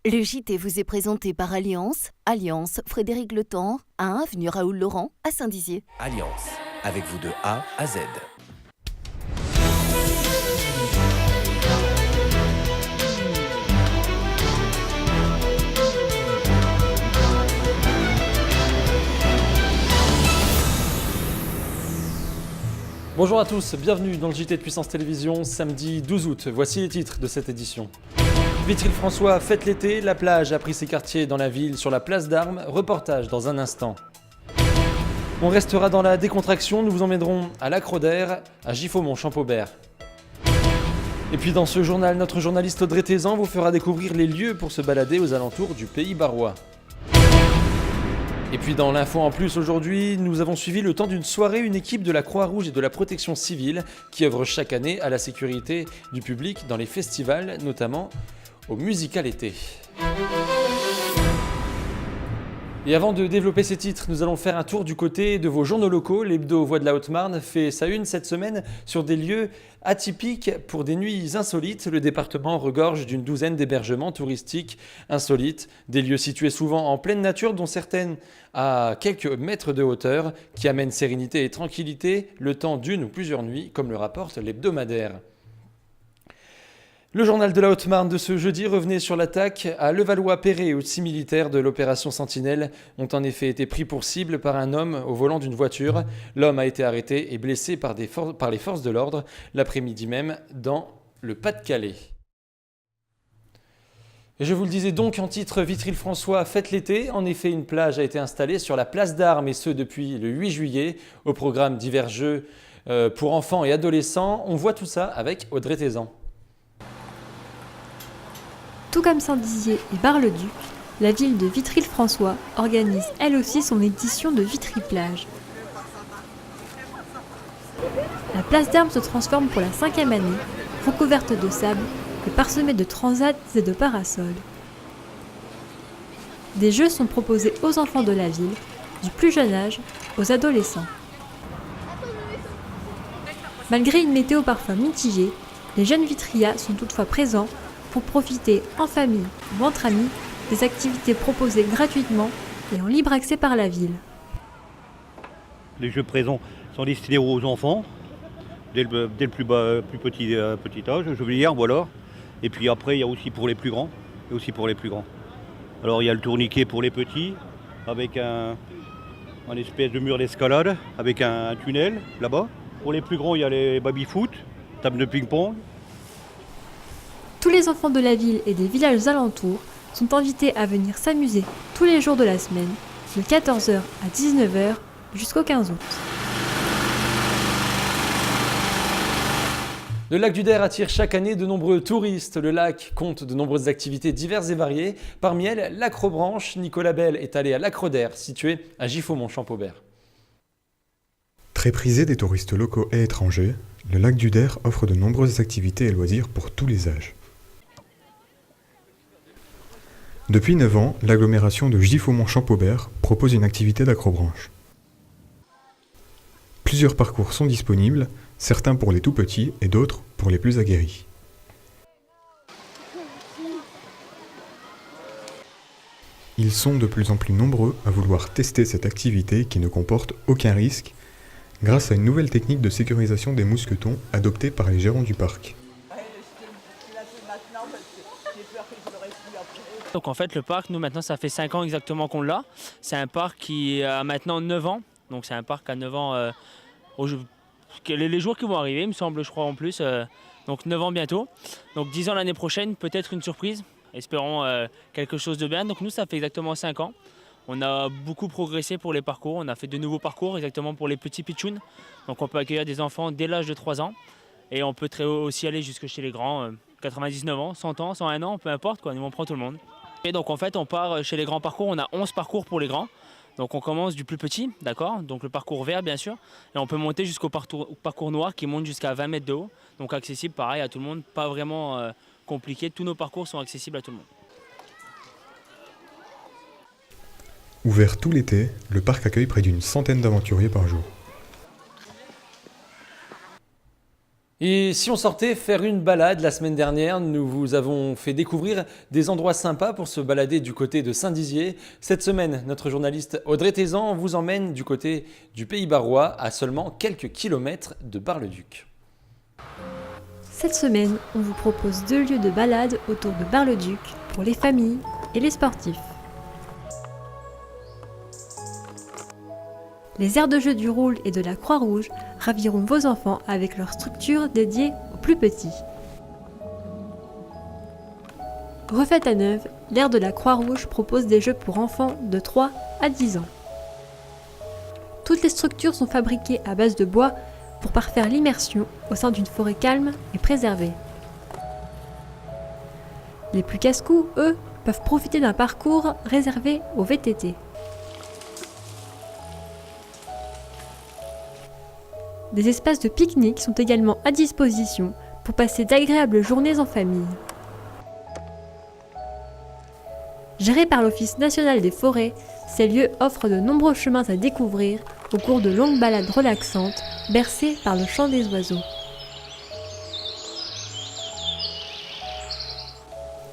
Le JT vous est présenté par Alliance, Frédéric Le Temps, à 1 avenue Raoul Laurent, à Saint-Dizier. Alliance, avec vous de A à Z. Bonjour à tous, bienvenue dans le JT de Puissance Télévisions, samedi 12 août. Voici les titres de cette édition. Vitry-le-François fête l'été, la plage a pris ses quartiers dans la ville sur la place d'Armes, reportage dans un instant. On restera dans la décontraction, nous vous emmènerons à l'Acroder, à Giffaumont-Champaubert. Et puis dans ce journal, notre journaliste Audrey Thézan vous fera découvrir les lieux pour se balader aux alentours du Pays Barrois. Et puis dans l'info en plus aujourd'hui, nous avons suivi le temps d'une soirée une équipe de la Croix-Rouge et de la Protection Civile qui œuvre chaque année à la sécurité du public dans les festivals, notamment au Musical Été. Et avant de développer ces titres, nous allons faire un tour du côté de vos journaux locaux. L'hebdo Voix de la Haute-Marne fait sa une cette semaine sur des lieux atypiques pour des nuits insolites. Le département regorge d'une douzaine d'hébergements touristiques insolites, des lieux situés souvent en pleine nature, dont certaines à quelques mètres de hauteur, qui amènent sérénité et tranquillité le temps d'une ou plusieurs nuits, comme le rapporte l'hebdomadaire. Le journal de la Haute-Marne de ce jeudi revenait sur l'attaque à Levallois-Perret où 6 militaires de l'opération Sentinelle ont en effet été pris pour cible par un homme au volant d'une voiture. L'homme a été arrêté et blessé par les forces de l'ordre l'après-midi même dans le Pas-de-Calais. Et je vous le disais donc en titre, Vitry-le-François fête l'été. En effet, une plage a été installée sur la place d'Armes et ce depuis le 8 juillet. Au programme divers jeux pour enfants et adolescents. On voit tout ça avec Audrey Thézan. Tout comme Saint-Dizier et Bar-le-Duc, la ville de Vitry-le-François organise elle aussi son édition de Vitry-Plage. La place d'Armes se transforme pour la 5e année, recouverte de sable et parsemée de transats et de parasols. Des jeux sont proposés aux enfants de la ville, du plus jeune âge aux adolescents. Malgré une météo parfois mitigée, les jeunes Vitrias sont toutefois présents pour profiter en famille ou entre amis des activités proposées gratuitement et en libre accès par la ville. Les jeux présents sont destinés aux enfants, dès le plus petit âge, je veux dire, voilà. Et puis après, il y a aussi pour les plus grands. Alors il y a le tourniquet pour les petits, avec un espèce de mur d'escalade, avec un tunnel là-bas. Pour les plus grands, il y a les baby-foot, table de ping-pong. Tous les enfants de la ville et des villages alentours sont invités à venir s'amuser tous les jours de la semaine, de 14h à 19h jusqu'au 15 août. Le lac du Der attire chaque année de nombreux touristes. Le lac compte de nombreuses activités diverses et variées. Parmi elles, l'acrobranche. Nicolas Bell est allé à l'Acroder, situé à Giffaumont-Champaubert. Très prisé des touristes locaux et étrangers, le lac du Der offre de nombreuses activités et loisirs pour tous les âges. Depuis 9 ans, l'agglomération de Giffaumont-Champaubert propose une activité d'acrobranche. Plusieurs parcours sont disponibles, certains pour les tout petits et d'autres pour les plus aguerris. Ils sont de plus en plus nombreux à vouloir tester cette activité qui ne comporte aucun risque grâce à une nouvelle technique de sécurisation des mousquetons adoptée par les gérants du parc. Donc en fait le parc, nous maintenant ça fait 5 ans exactement qu'on l'a. C'est un parc qui a maintenant 9 ans. Donc c'est un parc à 9 ans, les jours qui vont arriver il me semble, je crois en plus. Donc 9 ans bientôt. Donc 10 ans l'année prochaine, peut-être une surprise. Espérons quelque chose de bien. Donc nous ça fait exactement 5 ans. On a beaucoup progressé pour les parcours. On a fait de nouveaux parcours exactement pour les petits pitchouns. Donc on peut accueillir des enfants dès l'âge de 3 ans. Et on peut aussi aller jusque chez les grands, 99 ans, 100 ans, 101 ans, peu importe quoi, nous on prend tout le monde. Et donc en fait on part chez les grands parcours, on a 11 parcours pour les grands. Donc on commence du plus petit, d'accord, donc le parcours vert bien sûr. Et on peut monter jusqu'au parcours noir qui monte jusqu'à 20 mètres de haut. Donc accessible pareil à tout le monde, pas vraiment compliqué, tous nos parcours sont accessibles à tout le monde. Ouvert tout l'été, le parc accueille près d'une centaine d'aventuriers par jour. Et si on sortait faire une balade la semaine dernière, nous vous avons fait découvrir des endroits sympas pour se balader du côté de Saint-Dizier. Cette semaine, notre journaliste Audrey Thézan vous emmène du côté du Pays Barrois, à seulement quelques kilomètres de Bar-le-Duc. Cette semaine, on vous propose 2 lieux de balade autour de Bar-le-Duc pour les familles et les sportifs. Les aires de jeu du Roule et de la Croix-Rouge raviront vos enfants avec leur structure dédiée aux plus petits. Refaite à neuve, l'aire de la Croix-Rouge propose des jeux pour enfants de 3 à 10 ans. Toutes les structures sont fabriquées à base de bois pour parfaire l'immersion au sein d'une forêt calme et préservée. Les plus casse-cou, eux, peuvent profiter d'un parcours réservé aux VTT. Des espaces de pique-nique sont également à disposition pour passer d'agréables journées en famille. Gérés par l'Office national des forêts, ces lieux offrent de nombreux chemins à découvrir au cours de longues balades relaxantes, bercées par le chant des oiseaux.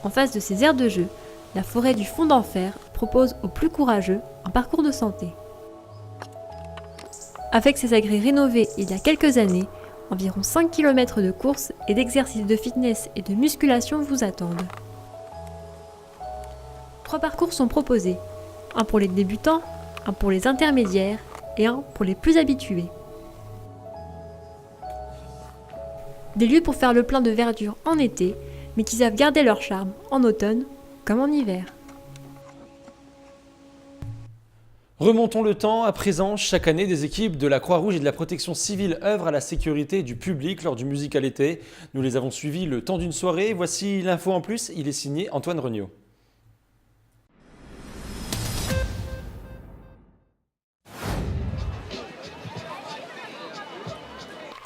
En face de ces aires de jeu, la forêt du Fond d'Enfer propose aux plus courageux un parcours de santé. Avec ses agrès rénovés il y a quelques années, environ 5 km de courses et d'exercices de fitness et de musculation vous attendent. 3 parcours sont proposés, un pour les débutants, un pour les intermédiaires et un pour les plus habitués. Des lieux pour faire le plein de verdure en été, mais qui savent garder leur charme en automne comme en hiver. Remontons le temps, à présent, chaque année, des équipes de la Croix-Rouge et de la Protection civile œuvrent à la sécurité du public lors du Musical été. Nous les avons suivis le temps d'une soirée. Voici l'info en plus, il est signé Antoine Regnault.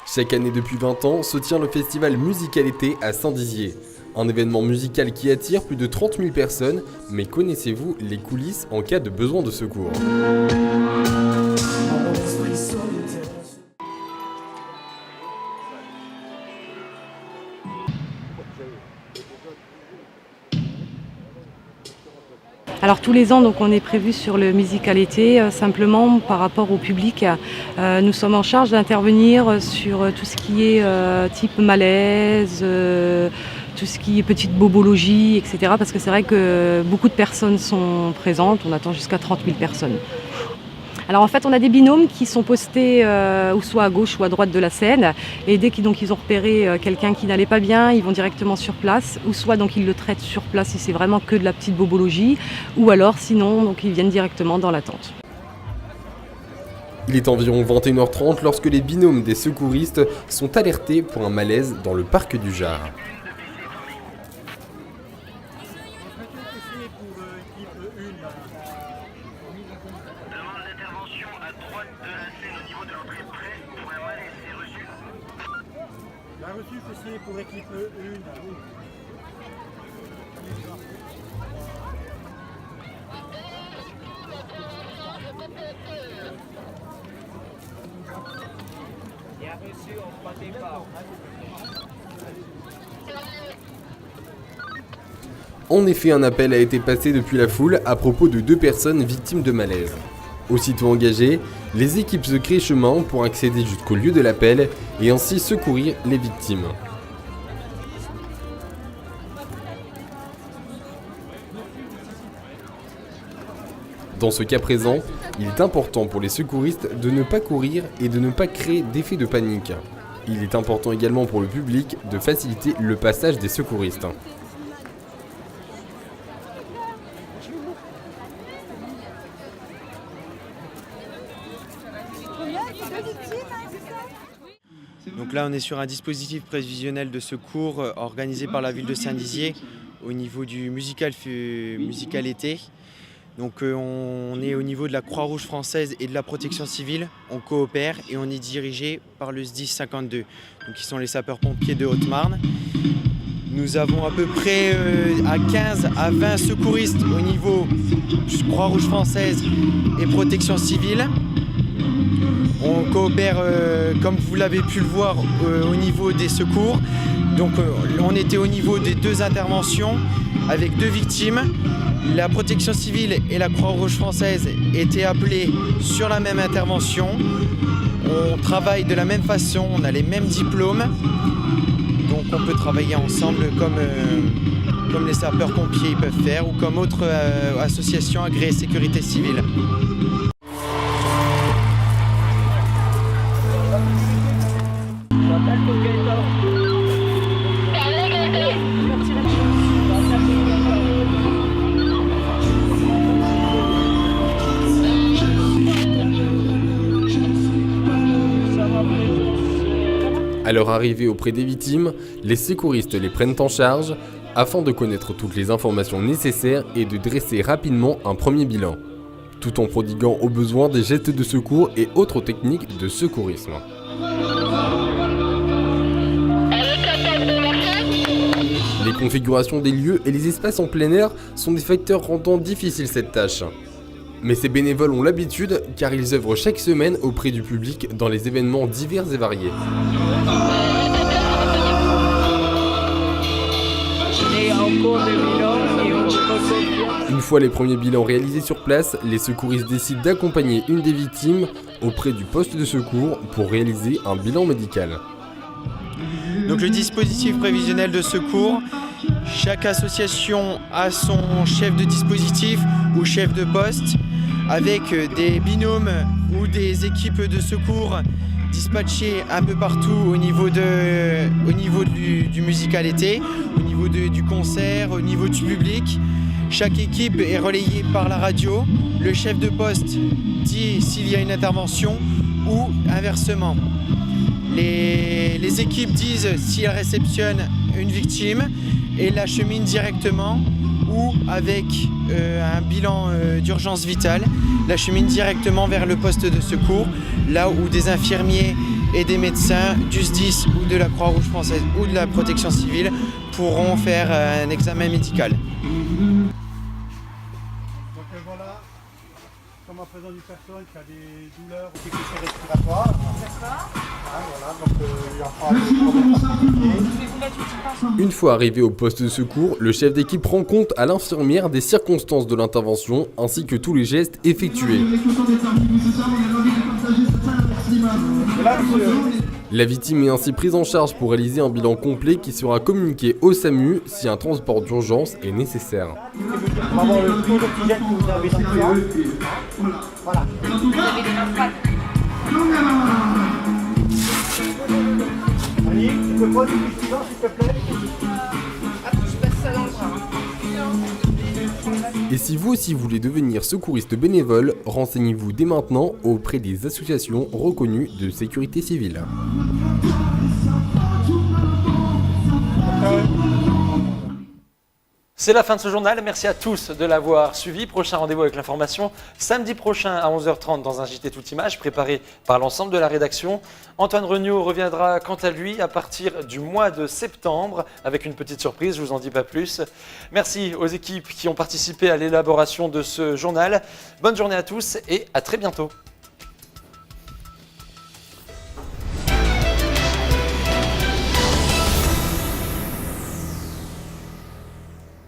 Chaque année depuis 20 ans se tient le festival Musical été à Saint-Dizier. Un événement musical qui attire plus de 30 000 personnes, mais connaissez-vous les coulisses en cas de besoin de secours ? Alors tous les ans, donc, on est prévu sur le Musical été, simplement par rapport au public. Nous sommes en charge d'intervenir sur tout ce qui est type malaise, tout ce qui est petite bobologie, etc. Parce que c'est vrai que beaucoup de personnes sont présentes, on attend jusqu'à 30 000 personnes. Alors en fait on a des binômes qui sont postés ou soit à gauche ou à droite de la scène, et dès qu'ils ont repéré quelqu'un qui n'allait pas bien, ils vont directement sur place, ou soit donc ils le traitent sur place si c'est vraiment que de la petite bobologie, ou alors sinon donc ils viennent directement dans la tente. Il est environ 21h30 lorsque les binômes des secouristes sont alertés pour un malaise dans le parc du Jard. Pour équipe 1, oui. En effet, un appel a été passé depuis la foule à propos de 2 personnes victimes de malaise. Aussitôt engagées, les équipes se créent chemin pour accéder jusqu'au lieu de l'appel et ainsi secourir les victimes. Dans ce cas présent, il est important pour les secouristes de ne pas courir et de ne pas créer d'effet de panique. Il est important également pour le public de faciliter le passage des secouristes. Donc là on est sur un dispositif prévisionnel de secours organisé par la ville de Saint-Dizier au niveau du musical été. Donc on est au niveau de la Croix-Rouge française et de la Protection civile, on coopère et on est dirigé par le SDIS 52, donc qui sont les sapeurs-pompiers de Haute-Marne. Nous avons à peu près à 15 à 20 secouristes au niveau Croix-Rouge française et Protection civile. On coopère, comme vous l'avez pu le voir, au niveau des secours. Donc on était au niveau des 2 interventions avec 2 victimes. La protection civile et la Croix-Rouge française étaient appelées sur la même intervention. On travaille de la même façon, on a les mêmes diplômes. Donc on peut travailler ensemble comme les sapeurs-pompiers peuvent faire ou comme autres associations agréées sécurité civile. À leur arrivée auprès des victimes, les secouristes les prennent en charge afin de connaître toutes les informations nécessaires et de dresser rapidement un premier bilan, tout en prodiguant au besoin des gestes de secours et autres techniques de secourisme. Les configurations des lieux et les espaces en plein air sont des facteurs rendant difficile cette tâche. Mais ces bénévoles ont l'habitude car ils œuvrent chaque semaine auprès du public dans les événements divers et variés. Une fois les premiers bilans réalisés sur place, les secouristes décident d'accompagner une des victimes auprès du poste de secours pour réaliser un bilan médical. Donc le dispositif prévisionnel de secours, chaque association a son chef de dispositif ou chef de poste avec des binômes ou des équipes de secours dispatchées un peu partout au niveau du musical été, au niveau du concert, au niveau du public. Chaque équipe est relayée par la radio. Le chef de poste dit s'il y a une intervention ou inversement. Les équipes disent si elles réceptionnent une victime et l'acheminent directement ou avec un bilan d'urgence vitale, l'acheminent directement vers le poste de secours, là où des infirmiers et des médecins du SDIS ou de la Croix-Rouge française ou de la protection civile pourront faire un examen médical. Donc voilà, comme en présence d'une personne qui a des douleurs ou difficultés respiratoires. Une fois arrivé au poste de secours, le chef d'équipe rend compte à l'infirmière des circonstances de l'intervention ainsi que tous les gestes effectués. La victime est ainsi prise en charge pour réaliser un bilan complet qui sera communiqué au SAMU si un transport d'urgence est nécessaire. On va voir le taux d'oxygène que vous avez sur toi. Voilà. Annie, tu peux prendre du suivant s'il te plaît. Et si vous aussi voulez devenir secouriste bénévole, renseignez-vous dès maintenant auprès des associations reconnues de sécurité civile. C'est la fin de ce journal, merci à tous de l'avoir suivi. Prochain rendez-vous avec l'information samedi prochain à 11h30 dans un JT Toute Image préparé par l'ensemble de la rédaction. Antoine Regnault reviendra quant à lui à partir du mois de septembre avec une petite surprise, je ne vous en dis pas plus. Merci aux équipes qui ont participé à l'élaboration de ce journal. Bonne journée à tous et à très bientôt.